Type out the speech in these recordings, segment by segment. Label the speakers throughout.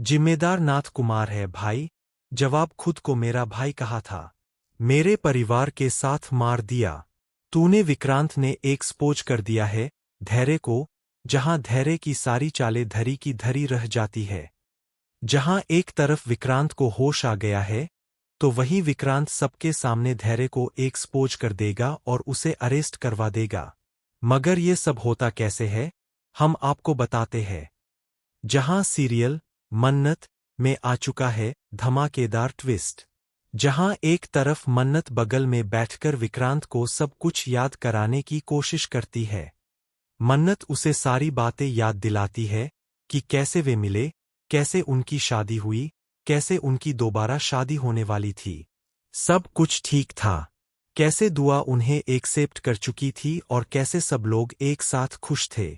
Speaker 1: जिम्मेदार नाथ कुमार है भाई। जवाब खुद को मेरा भाई कहा था। मेरे परिवार के साथ मार दिया। तूने विक्रांत ने एक्सपोज कर दिया है धैर्य को, जहां धैर्य की सारी चालें धरी की धरी रह जाती है। जहां एक तरफ विक्रांत को होश आ गया है, तो वहीं विक्रांत सबके सामने धैर्य को एक्सपोज कर देगा और उसे अरेस्ट करवा देगा। मगर ये सब होता कैसे है, हम आपको बताते हैं। जहां सीरियल मन्नत में आ चुका है धमाकेदार ट्विस्ट। जहां एक तरफ मन्नत बगल में बैठकर विक्रांत को सब कुछ याद कराने की कोशिश करती है। मन्नत उसे सारी बातें याद दिलाती है कि कैसे वे मिले, कैसे उनकी शादी हुई, कैसे उनकी दोबारा शादी होने वाली थी। सब कुछ ठीक था। कैसे दुआ उन्हें एक्सेप्ट कर चुकी थी और कैसे सब लोग एक साथ खुश थे।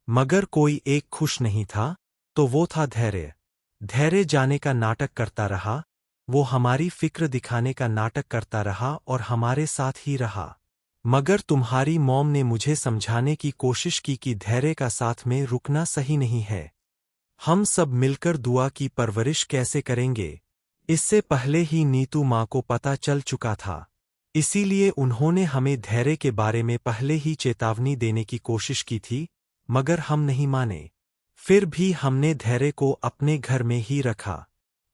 Speaker 1: मगर कोई एक खुश नहीं था, तो वो था धैर्य। धैर्य जाने का नाटक करता रहा, वो हमारी फिक्र दिखाने का नाटक करता रहा और हमारे साथ ही रहा। मगर तुम्हारी मॉम ने मुझे समझाने की कोशिश की कि धैर्य का साथ में रुकना सही नहीं है। हम सब मिलकर दुआ की परवरिश कैसे करेंगे, इससे पहले ही नीतू माँ को पता चल चुका था। इसीलिए उन्होंने हमें धैर्य के बारे में पहले ही चेतावनी देने की कोशिश की थी, मगर हम नहीं माने। फिर भी हमने धैर्य को अपने घर में ही रखा।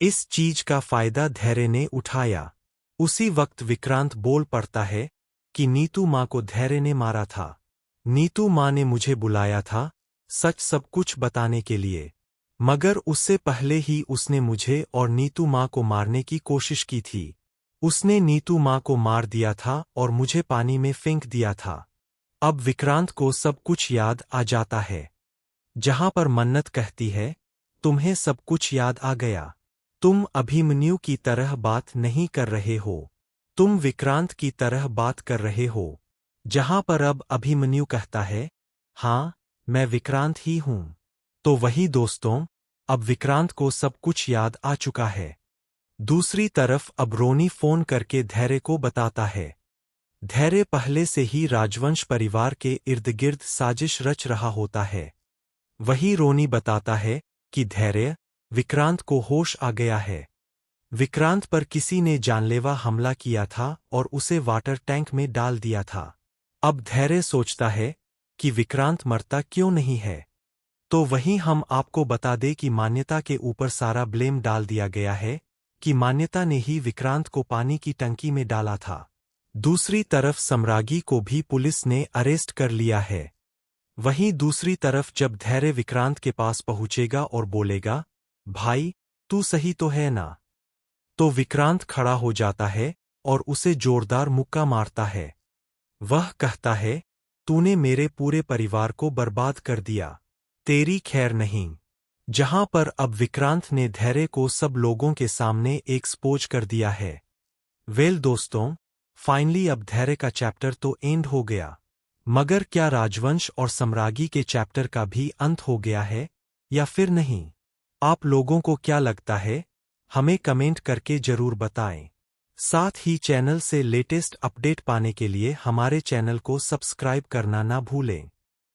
Speaker 1: इस चीज का फायदा धैर्य ने उठाया। उसी वक्त विक्रांत बोल पड़ता है कि नीतू माँ को धैर्य ने मारा था। नीतू माँ ने मुझे बुलाया था सच सब कुछ बताने के लिए, मगर उससे पहले ही उसने मुझे और नीतू माँ को मारने की कोशिश की थी। उसने नीतू माँ को मार दिया था और मुझे पानी में फेंक दिया था। अब विक्रांत को सब कुछ याद आ जाता है। जहां पर मन्नत कहती है, तुम्हें सब कुछ याद आ गया। तुम अभिमन्यु की तरह बात नहीं कर रहे हो, तुम विक्रांत की तरह बात कर रहे हो। जहां पर अब अभिमन्यु कहता है, हाँ मैं विक्रांत ही हूं। तो वही दोस्तों, अब विक्रांत को सब कुछ याद आ चुका है। दूसरी तरफ अब रोनी फोन करके धैर्य को बताता है। धैर्य पहले से ही राजवंश परिवार के इर्द गिर्द साजिश रच रहा होता है। वही रोनी बताता है कि धैर्य, विक्रांत को होश आ गया है। विक्रांत पर किसी ने जानलेवा हमला किया था और उसे वाटर टैंक में डाल दिया था। अब धैर्य सोचता है कि विक्रांत मरता क्यों नहीं है। तो वहीं हम आपको बता दें कि मान्यता के ऊपर सारा ब्लेम डाल दिया गया है कि मान्यता ने ही विक्रांत को पानी की टंकी में डाला था। दूसरी तरफ सम्रागी को भी पुलिस ने अरेस्ट कर लिया है। वहीं दूसरी तरफ जब धैर्य विक्रांत के पास पहुंचेगा और बोलेगा, भाई तू सही तो है ना, तो विक्रांत खड़ा हो जाता है और उसे जोरदार मुक्का मारता है। वह कहता है, तूने मेरे पूरे परिवार को बर्बाद कर दिया, तेरी खैर नहीं। जहां पर अब विक्रांत ने धैर्य को सब लोगों के सामने एक्सपोज कर दिया है। वेल दोस्तों, फाइनली अब धैर्य का चैप्टर तो एंड हो गया। मगर क्या राजवंश और सम्रागी के चैप्टर का भी अंत हो गया है या फिर नहीं? आप लोगों को क्या लगता है, हमें कमेंट करके जरूर बताएं। साथ ही चैनल से लेटेस्ट अपडेट पाने के लिए हमारे चैनल को सब्सक्राइब करना ना भूलें।